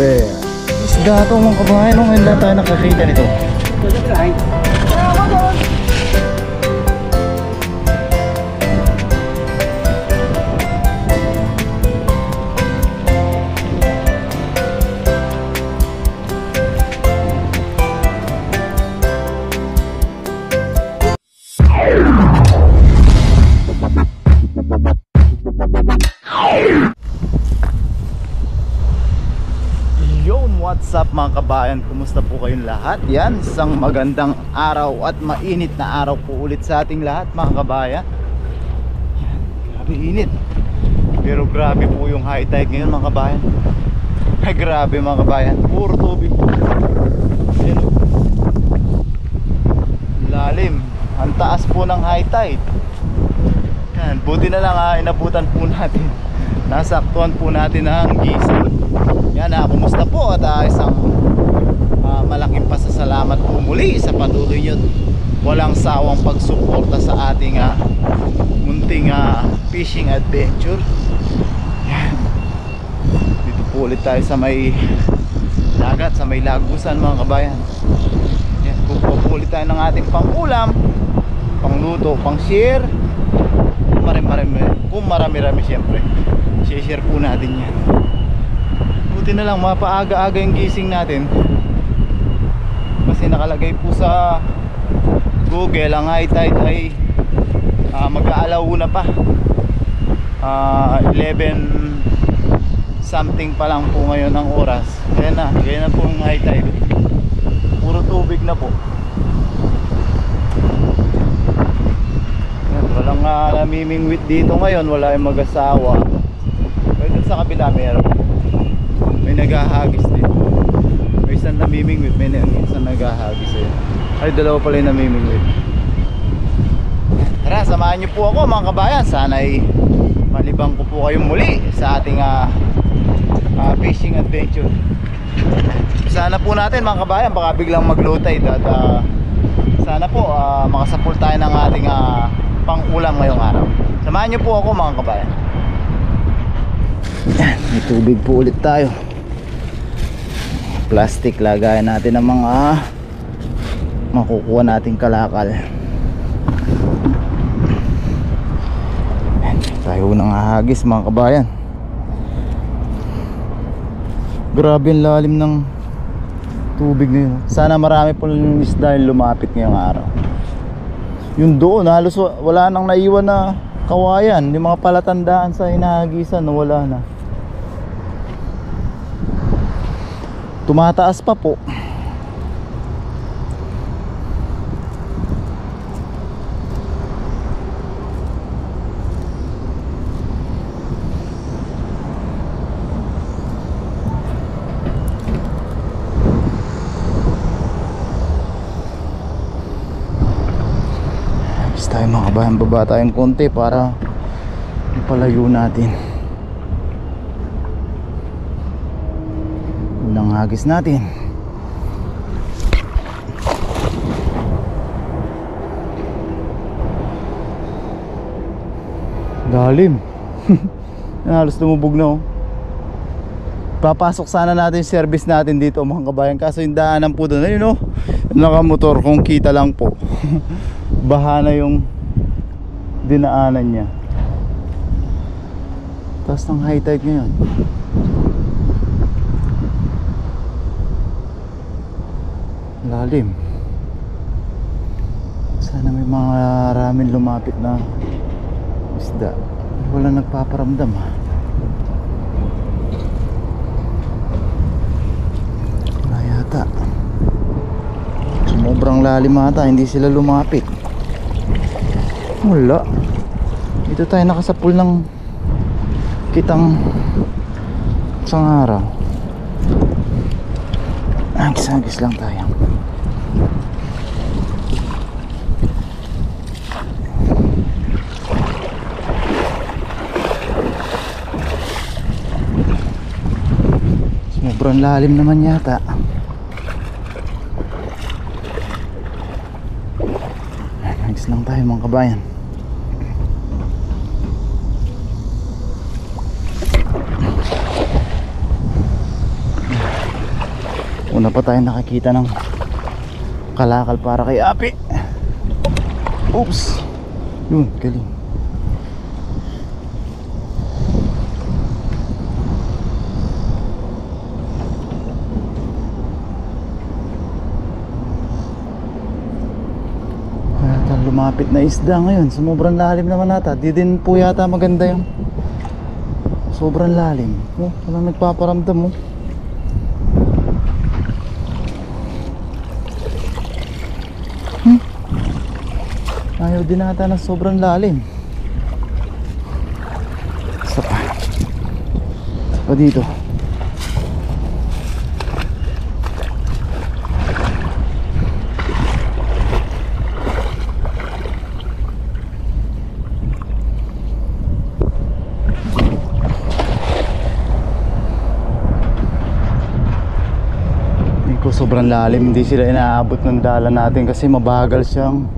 everywhere. Isda ito mga kabayan, no? Ngayon lang tayo nakakita nito. What's up mga kabayan, kumusta po kayong lahat? Yan, isang magandang araw at mainit na araw po ulit sa ating lahat mga kabayan. Yan, grabe init. Pero grabe po yung high tide ngayon mga kabayan. Ay grabe mga kabayan, puro tubig po. Yan, lalim, ang taas po ng high tide. Yan, buti na lang inabutan po natin. Nasaktuhan po natin ang gising. Yan, kumusta po at isang malaking pasasalamat po muli sa patuloy nyo walang sawang pagsuporta sa ating munting fishing adventure. Yan, dito po ulit tayo sa may dagat, sa may lagusan mga kabayan. Yan, kukuha po ulit tayo ng ating pangulam, pangluto, pang share. Kung marami-rami syempre share po natin yan. Buti na lang mapaaga-aga yung gising natin kasi nakalagay po sa Google ang high tide ay mag-aalauna pa, 11 something pa lang po ngayon ang oras. Kaya na po yung high tide, puro tubig na po. Yan, walang namimingwit dito ngayon, wala yung mag-asawa. Pero dun sa kabila may naghahagis din. May isang namimingwit, may isang naghahagis eh. Ay, dalawa pala yung namimingwit. Tara, samahan niyo po ako mga kabayan. Sana'y malibang ko po kayong muli sa ating fishing adventure. Sana po natin mga kabayan, baka biglang mag-low tide at sana po makasapul tayo ng ating pang-ulam ngayong araw. Samahan niyo po ako mga kabayan. Yan, may tubig po ulit tayo. Plastic, lagayan natin ng mga makukuha nating kalakal. Yan, tayo nang hahagis mga kabayan. Grabe ang lalim ng tubig ngayon. Sana marami po ng isda yung lumapit ngayong araw. Yung doon halos wala nang naiwan na kawayan. Yung mga palatandaan sa hinahagisan wala na. Tumataas pa po. Basta tayo mga kabayan, baba tayong konti para ipalayo natin unang hagis natin. Lalim. Halos lumubog na Papasok sana natin yung service natin dito mga kabayan, kaso yung daanan po doon ayun nakamotor, kung kita lang po. Baha na yung dinaanan niya. Taas ng high tide ngayon. Lalim. Sana may mga ramen lumapit na isda. Wala nagpaparamdam wala yata. Sobrang lalim ata, hindi sila lumapit. Wala. Dito tayo nakasapul ng kitang isang araw. Agis-agis lang tayo. Sobrang lalim naman yata. Agis lang tayo mga kabayan. Una pa tayo nakakita ng kalakal para kay Api. Oops. Yun, galing. Lumapit na isda ngayon. Sobrang lalim naman ata. Di din po yata maganda yung sobrang lalim. Oh, walang nagpaparamdam mo. Ayaw din ata ng sobrang lalim. Isa pa dito. Sobrang lalim, hindi sila inaabot ng dala natin kasi mabagal siyang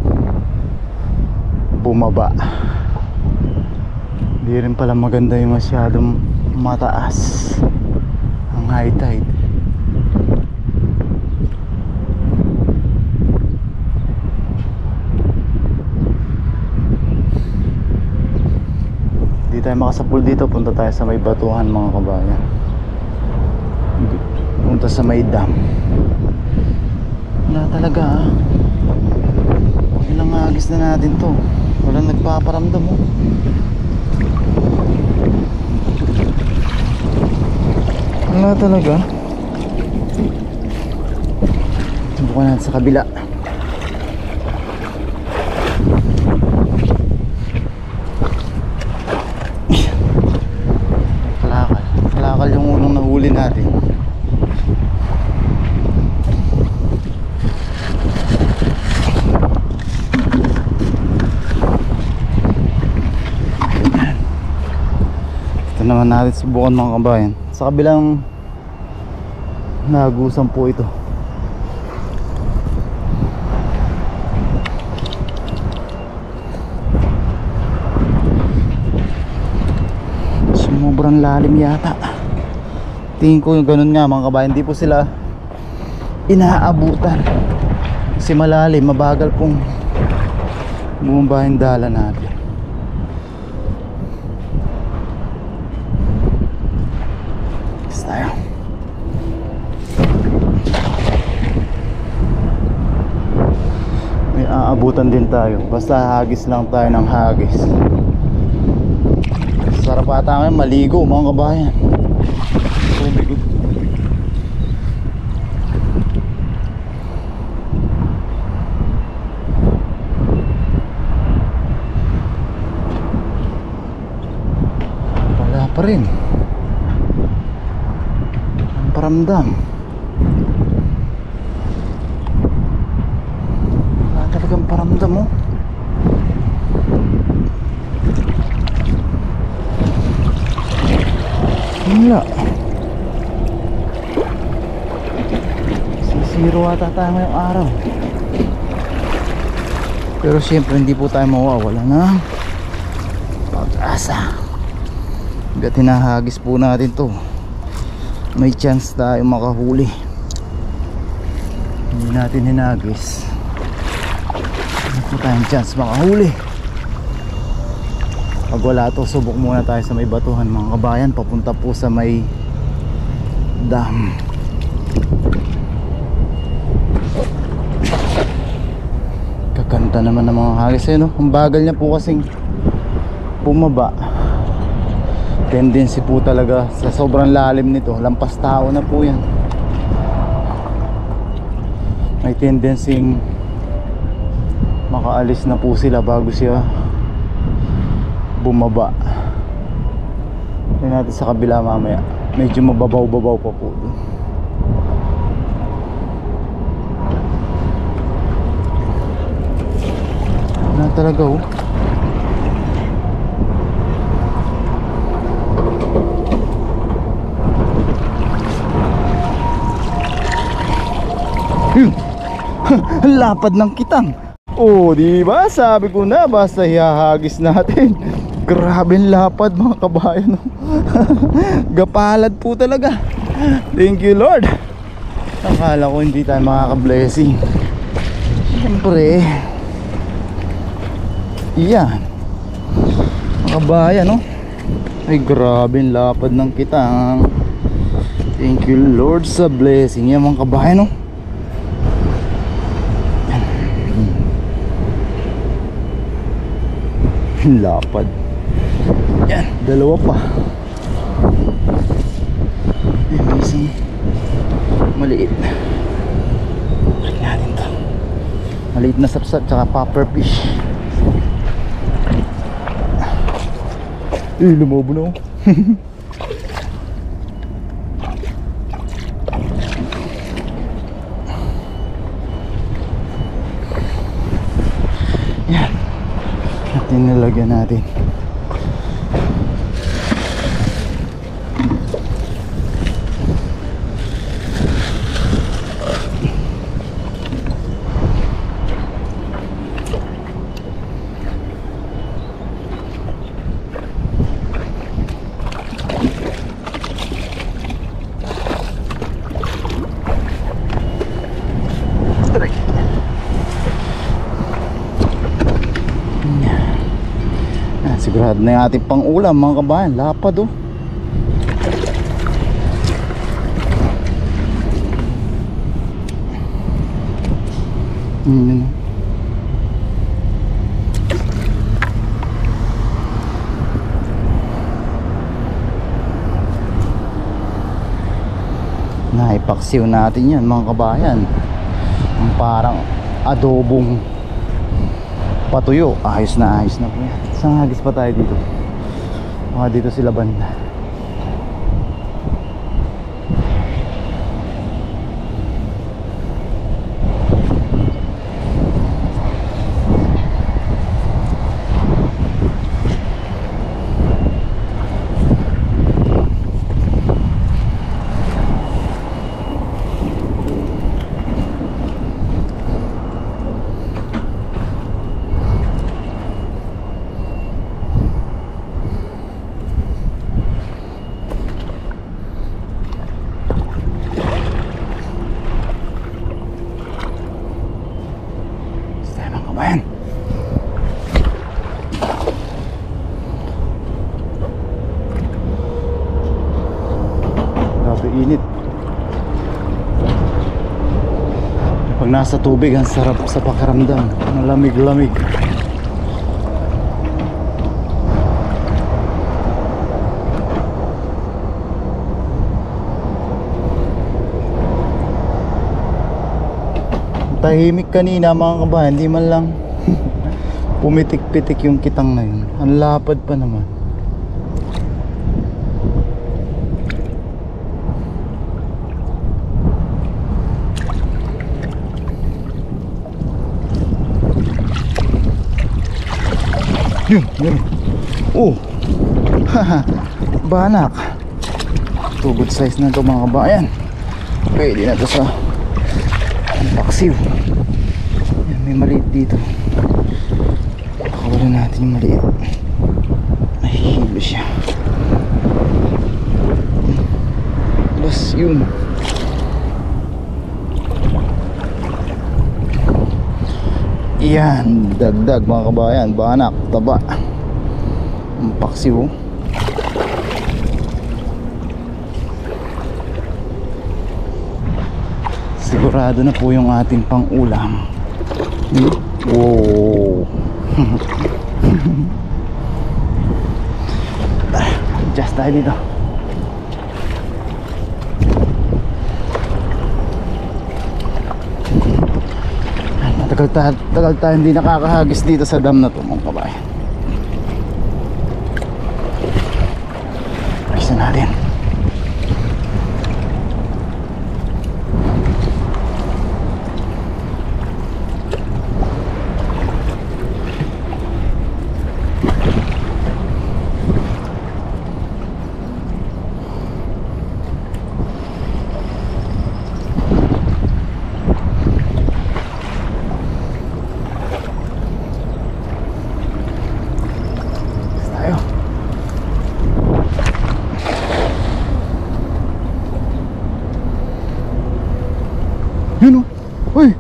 bumaba. Hindi rin pala maganda yung masyadong mataas ang high tide. Hindi tayo makasapul dito, punta tayo sa may batuhan mga kabayan. Punta sa may dam. Wala talaga ilang agis na natin to. Walang nagpaparamdam mo. Wala talaga. Subukan natin sa kabila. Kalakal yung unang nahuli natin. Naman natin subukan mga kabayan. Sa kabilang nagusan po ito. Sobrang lalim yata. Tingin ko yung ganun nga mga kabayan. Hindi po sila inaabutan kasi malalim, mabagal pong bumaba yung dala natin. May aabutan din tayo, basta hagis lang tayo ng hagis. Sarap ata ngayon maligo mga kabayan. Tubig. Wala pa rin ang paramdam. Wala talagang paramdam mo. Wala. Zero ata tayo ngayong araw. Pero syempre hindi po tayo mawawala ng pag-asa. Hanggat hinahagis po natin to, may chance tayo makahuli. Hindi natin hinagis, hindi po tayong chance makahuli. Pag wala to, subok muna tayo sa may batuhan mga kabayan, papunta po sa may dam. Kakanta naman ng mga hagis eh, no? Ang bagal niya po kasing bumaba. Tendency po talaga sa sobrang lalim nito, lampas tao na po yan. May tendency makaalis na po sila bago siya bumaba. Tingnan natin sa kabila mamaya, medyo mababaw-babaw pa po dun. Wala talaga oh. Lapad ng kitang. Oh, di ba? Sabi ko na basta hihagis natin. Grabe lapad mga kabayan. Gapalad po talaga. Thank you Lord. Akala ko hindi tayo makaka-blessing. Siyempre yan, mga kabayan, no? Ay grabe, ang lapad ng kitang. Thank you Lord sa blessing yan, mga kabayan, no? Lapad. Yan, dalawa pa. Yan, may isang maliit. Bakit natin to? Maliit na sapsap tsaka popper fish. Lumobo na ako. Yan, nilagyan natin. Sigurado na yung ating pang ulam, mga kabayan. Lapad, oh. Naipaksiw natin yan, mga kabayan. Parang adobong patuyo. Ayos na po yan. Isang hagis pa tayo dito. Dito sila banda. Init. Pag nasa tubig, ang sarap sa pakiramdam. Malamig-lamig. Tahimik kanina, mga kabayan. Hindi man lang pumitik-pitik yung kitang na yun. Ang lapad pa naman. Yun. Oh. Haha. Banak. To good size na to, mga kabayan. Pwede na to sa paksiw. Yan, may maliit dito. Pakawalan natin yung maliit. Nahihilo siya. Bas yun. Yan, dagdag, mga kabayan. Banak, taba. Ang paksiw. Sigurado na po yung ating pang ulam. Wow. Adjust tayo dito. Tagal tayo hindi nakakahagis dito sa dam na to, mga kabayan. Isa natin. Yun o. Uy.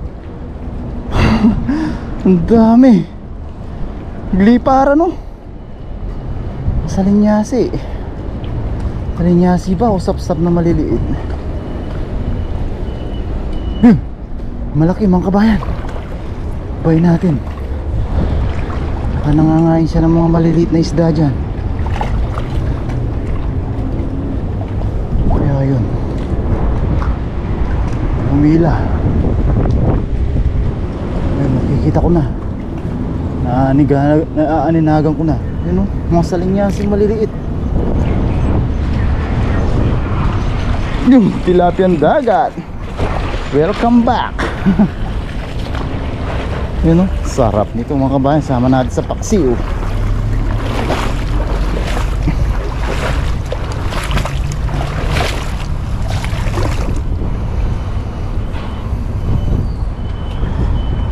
Ang dami. Gliparan o. Salinyasi. Salinyasi ba o sapsap na maliliit? Malaki mga kabayan. Bay natin. Baka nangangain siya ng mga maliliit na isda dyan. Kaya yun, umila. Ayun, nakikita ko na. Naaaninagan ko na. Yun o, mga salinyasin maliliit. Yung tilapiang dagat. Welcome back. Yun o, sarap nito mga kabayan. Sama natin sa paksiw.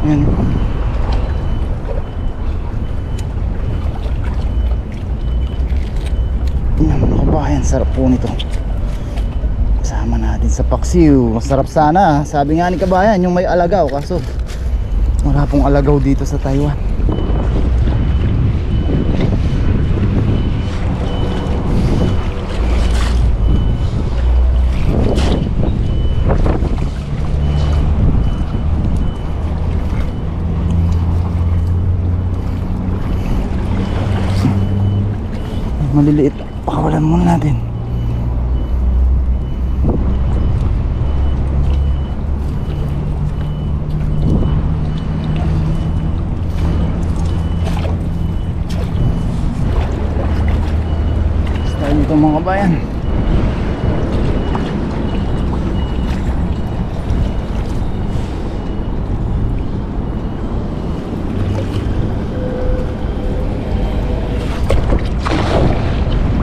Yan. Yan mga kabayan, sarap po nito. Sama natin sa paksiw. Masarap sana. Sabi nga ni kabayan, yung may alagaw. Kaso wala pong alagaw dito sa Taiwan. Maliliit. Pakawalan muna natin. Ito mga kabayan.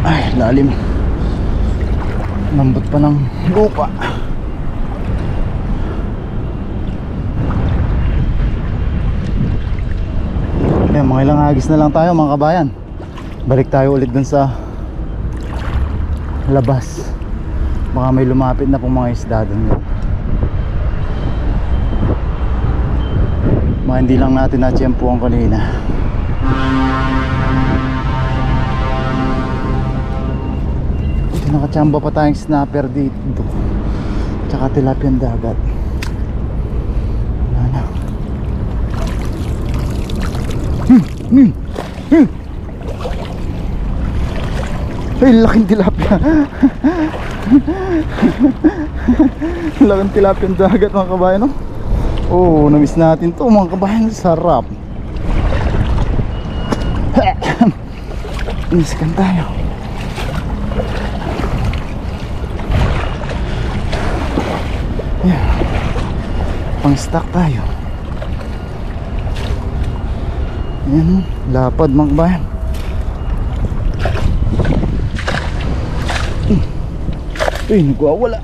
Ay, lalim. Lambot pa ng lupa. Ayan, mga ilang agis na lang tayo mga kabayan. Balik tayo ulit dun sa labas. Baka may lumapit na pong mga isda dun. Mga hindi lang natin na-tiyempuan kanina. Ito, nakachamba pa tayong snapper dito. Tsaka tilapiang dagat. Wala na. Ay, laking tilapia. Laking tilapia ang dagat mga kabayan, no? Oh, namiss natin to mga kabayan. Sarap. Iniskan tayo. Yeah. Pang stock tayo. Ayan, lapad mga kabayan. Uy, nagwawala.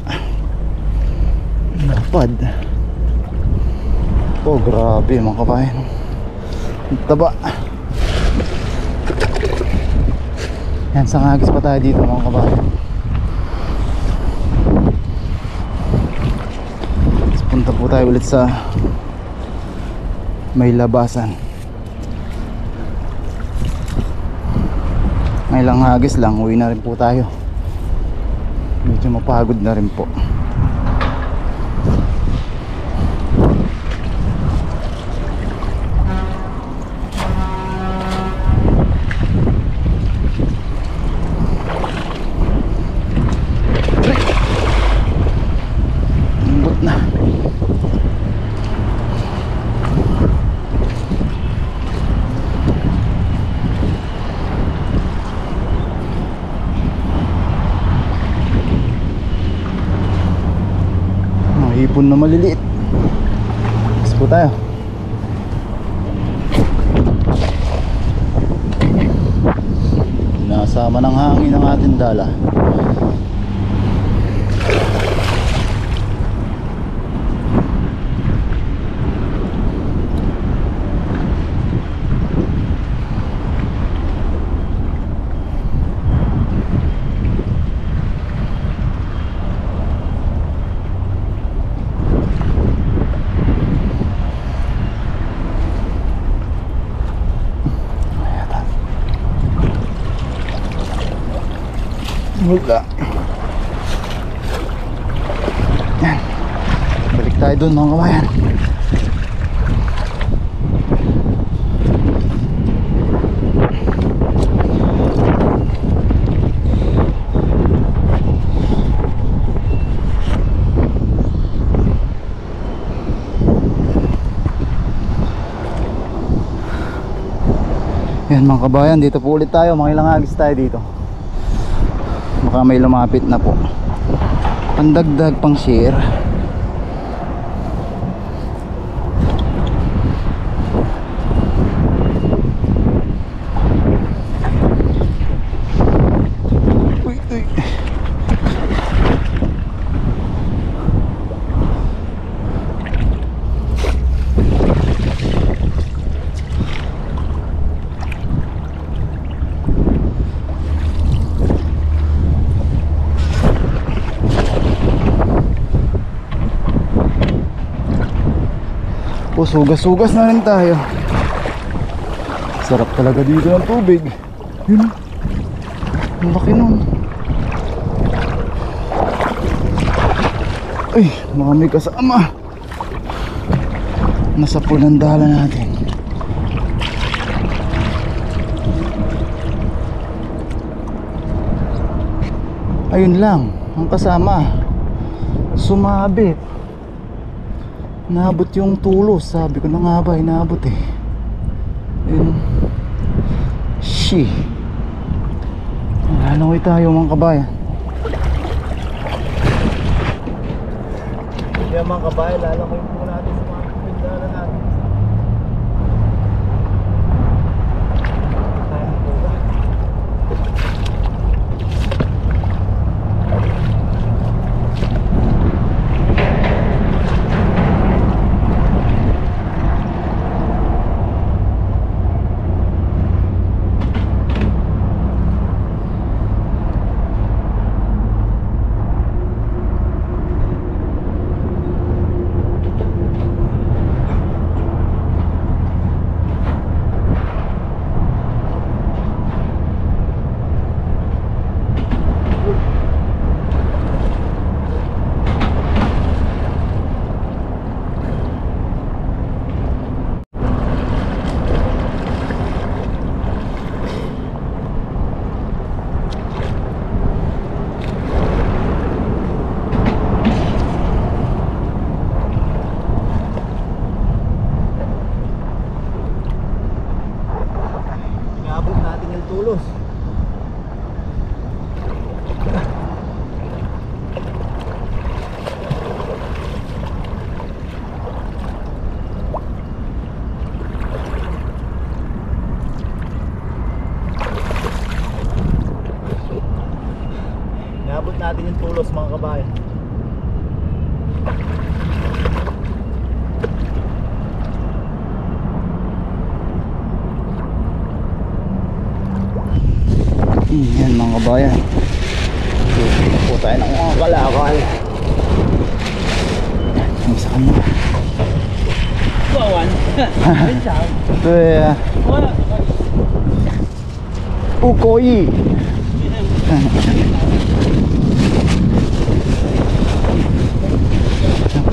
Lapad. Oh, grabe mga kabayan. Ang taba. Yan, sangagis pa tayo dito mga kabayan. Tapos punta po tayo ulit sa may labasan. May ilang hagis lang, uwi na rin po tayo. Medyo mapagod na rin po. Lambot na. Hipon na maliliit. Mas po tayo. Nasama ng hangin ang ating dala. Wala. Yan. Balik tayo doon mga kabayan. Yan mga kabayan, dito po ulit tayo. Mga ilang agis tayo dito. Baka may lumapit na po. Pandagdag pang share. Uy, uy. Sugas-sugas na rin tayo. Sarap talaga dito ng tubig. Yun, ang laki nun. Ay, mga may kasama. Nasa pulang dala natin. Ayun lang, ang kasama sumabit. Naabot yung tulos. Sabi ko na nga ba, inaabot eh. Yun. She. Lalangoy tayo mga kabayan. Kaya mga kabayan, lalangoy po natin sa mga pindala natin. Tulos. Naabot natin yung tulos mga kabayan. Yan mga kabayan, susunod po tayo ng mga kalakal. Ang isa kanya Bawan. ito eh Ukoy.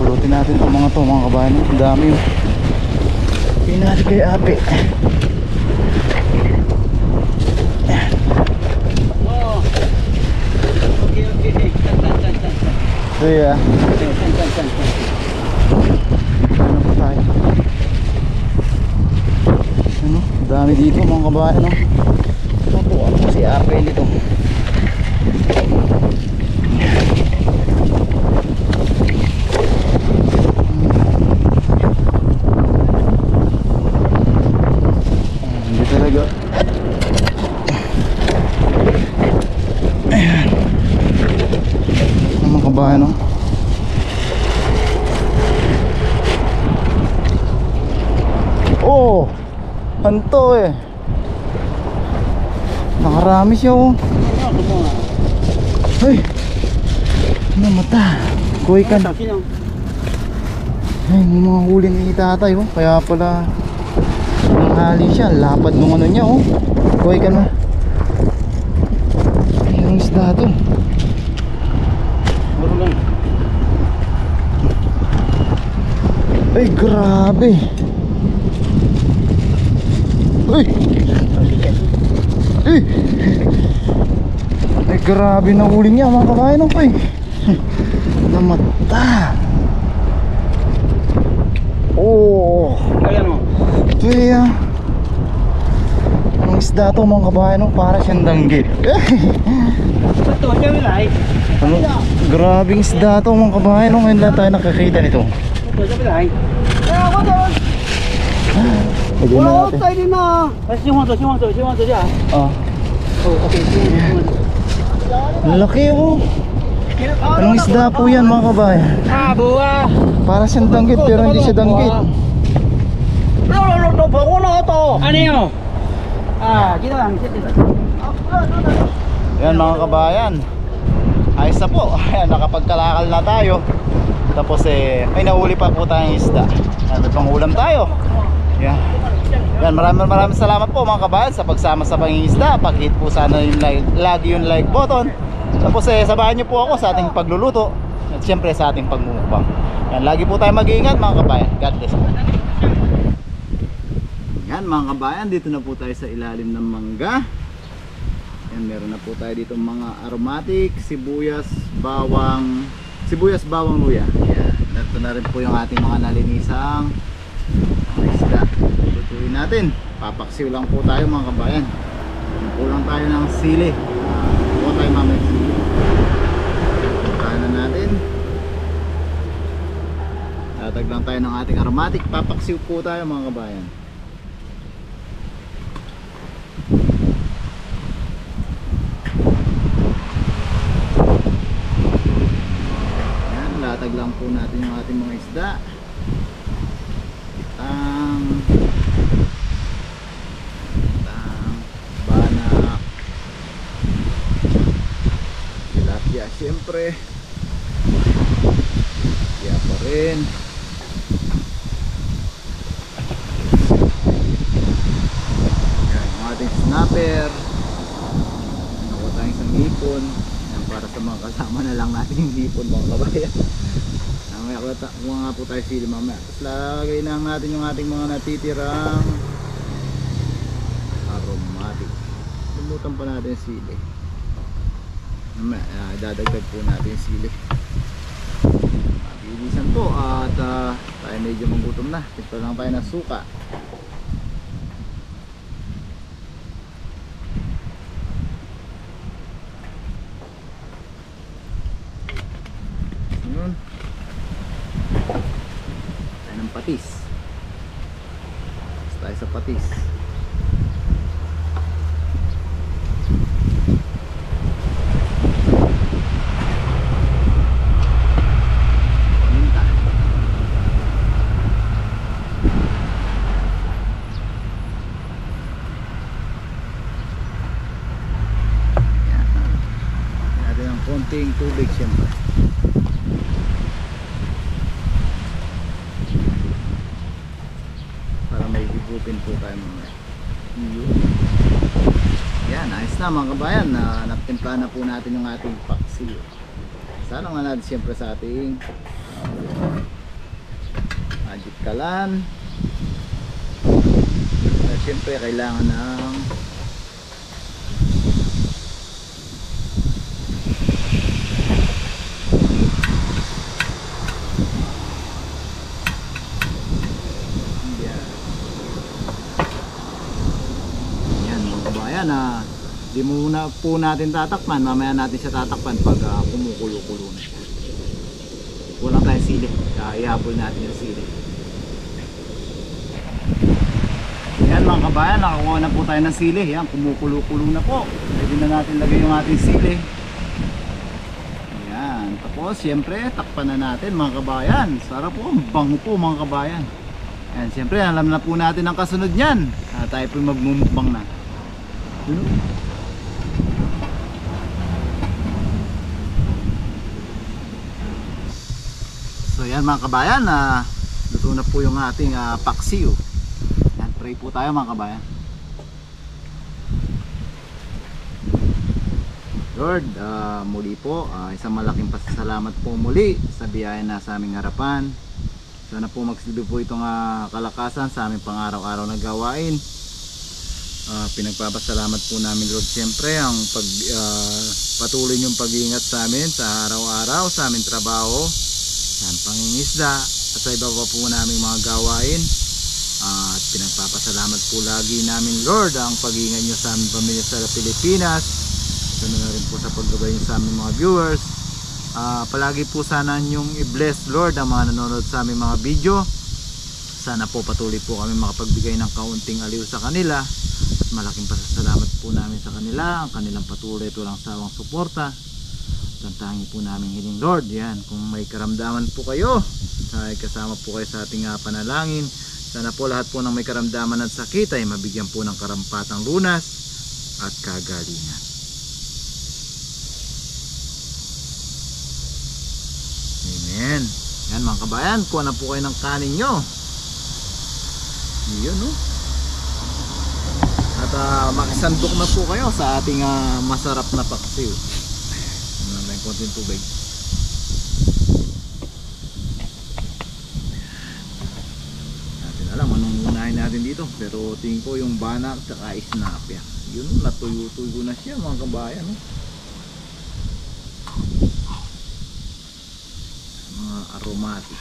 Pulutin natin itong mga to mga kabayan. Ang dami yun. Pinali kay Ape. So yeah. Ano pa tayo? Ano? Dami dito mga kabayan, no? Ano po si Apple dito? Hindi talaga. Ayan. Mga kabayan, no? Oh, hanto eh. Nakarami siya oh. Ay, namata. Kuy kan. Ay, may mga huli ni tatay oh. Kaya pala nanghali siya. Lapad nung ano niya oh. Kuy kan mo. Yung isda isda to. Ay, grabe. Uy. Uy. Ay, grabe na huli niya mga kabayan ko eh. Namata. Oh. Ayan o. Ito eh ah. Anong isda to mga kabayan ko? Para siyang danggit. Ito, dyan wilay. Ano? Grabing isda to mga kabayan ko. Ngayon lang tayo nakakita nito. Ito, dyan wilay. Kaya ako doon. Lagyan na natin. tayo din na. Kasi si Juan to dyan. Ah. Oh, okay. Laki oh. Anong isda po yan mga kabayan? Ah, buwa. Para siyang danggit pero hindi siya danggit. Bango na ito. Ano yun? Ah, gito lang. Yan mga kabayan. Ayos na po. Ayan, nakapagkalakal na tayo. Tapos may nahuli pa po tayong isda. May pang ulam tayo. Yan. Yan, maraming salamat po mga kabayan sa pagsama sa pangingisda. Pag-hit po sana yung lagi yung like button. Tapos sabahan niyo po ako sa ating pagluluto. At syempre sa ating pagmumukbang. Yan, lagi po tayo mag-iingat mga kabayan. God bless po. Yan mga kabayan, dito na po tayo sa ilalim ng mangga. Yan, meron na po tayo dito mga aromatic, sibuyas, bawang luya. Yan, ito na rin po yung ating mga nalinisang isda. Lutuin natin. Papaksiw lang po tayo mga kabayan. Kulang tayo ng sili. Kuha tayo mamaya sili. Kanan natin. Tatag lang tayo ng ating aromatic. Papaksiw po tayo mga kabayan. Latag lang po natin yung ating mga isda. Banak, tilapia syempre, tilapia pa rin. Yan, yung ating snapper. Nakuha tayong isang hipon. Yan, para sa mga kasama na lang natin yung hipon mga kabayan. Kuha nga po tayo sili mamaya. Tapos lagay lang natin yung ating mga natitirang aromatic. Lumutan pa natin yung sili. Mamaya dadagdag po natin yung sili. Mabilisan po at tayo medyo magutom na. Ito lang tayo ng suka. Yun. Patis. Tayo sa patis. Paminta. Yan. Natin ng konting tubig siyempre. Higupin po tayo mamaya. Yan, ayos na mga kabayan. Natimpla na po natin yung ating paksiw. Sana nga natin siyempre sa ating magic kalan. Siyempre kailangan ng na di muna po natin tatakpan, mamaya natin siya tatakpan pag kumukulo-kulo na siya. Walang tayong sili, kaya ihabol natin yung sili. Yan mga kabayan, nakakuha na po tayo ng sili. Yan, kumukulo-kulo na po. Pwede na natin lagay yung ating sili. Yan, tapos siyempre takpan na natin mga kabayan. Sarap po, bango po mga kabayan. Yan, siyempre alam na po natin ang kasunod nyan. Tayo po magmumukbang na. So yan mga kabayan, luto na po yung ating paksiw. Yan, pray po tayo mga kabayan. Lord, muli po, isang malaking pasasalamat po muli sa biyaya na sa aming harapan. Sana po magsilbi po itong kalakasan sa aming pang-araw-araw na gawain. Pinagpapasalamat po namin Lord siyempre ang patuloy niyong pag-iingat sa amin sa araw-araw, sa aming trabaho, sa aming pangingisda at sa iba pa po naming mga gawain. At pinagpapasalamat po lagi namin Lord ang pag-iingat niyo sa aming pamilya sa Pilipinas. Sana na rin po sa paggabay niyo sa aming mga viewers. Palagi po sana niyong i-bless Lord ang mga nanonood sa aming mga video. Sana po patuloy po kami makapagbigay ng kaunting aliw sa kanila. At malaking pasasalamat po namin sa kanila, ang kanilang patuloy at walang sawang suporta. Tantangi po namin hiling Lord, yan, kung may karamdaman po kayo, ay kasama po kayo sa ating panalangin. Sana po lahat po ng may karamdaman at sakit ay mabigyan po ng karampatang lunas at kagalingan. Amen. Yan mga kabayan, kuha na po kayo ng kanin nyo. Yun, no? At makisandok na po kayo sa ating masarap na paksiw. Ano na yung konting tubig. Natin alam anong unahin natin dito. Pero tingin ko yung banak at isnapya. Yun, natuyo-tuyo na siya mga kabayan, no? Mga aromatic.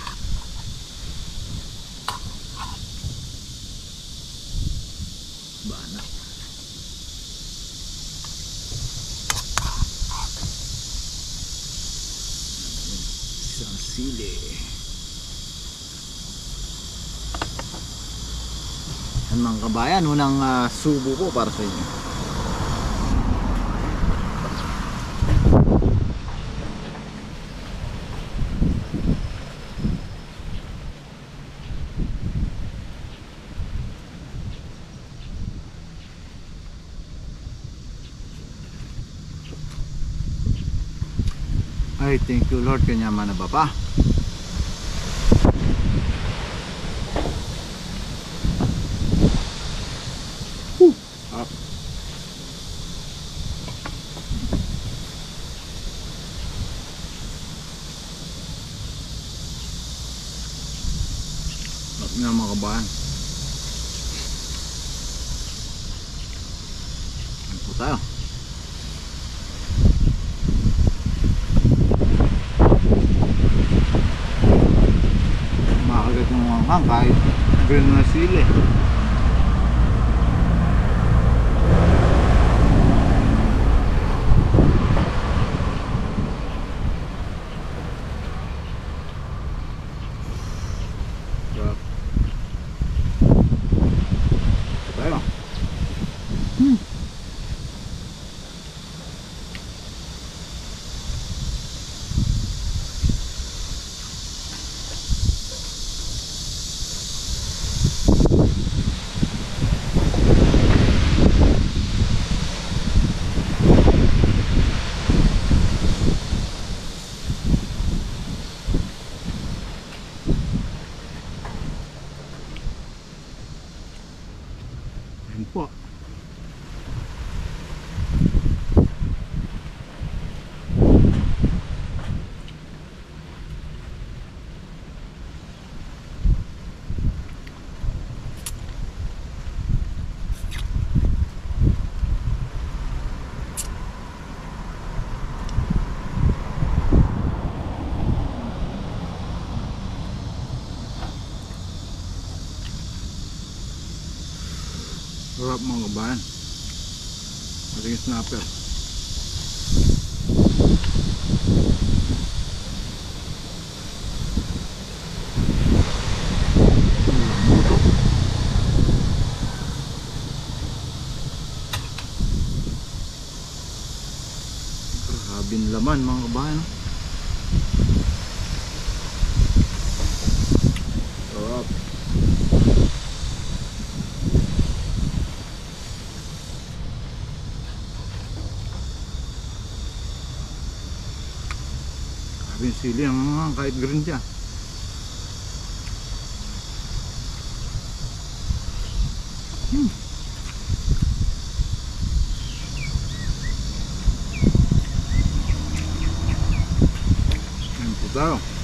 Banak. Isang sili. Yan mga kabayan, unang subo po para sa inyo. Ay, thank you Lord, kanya man na baba. Up. Up nga mga kabahan. Ano po tayo? Kahit green na sili. Tayo. Po. Sarap mga kabayan. Ating snapper. Grabing laman mga kabayan. Sarap. Grabing sili ang mga kahit green siya. daw.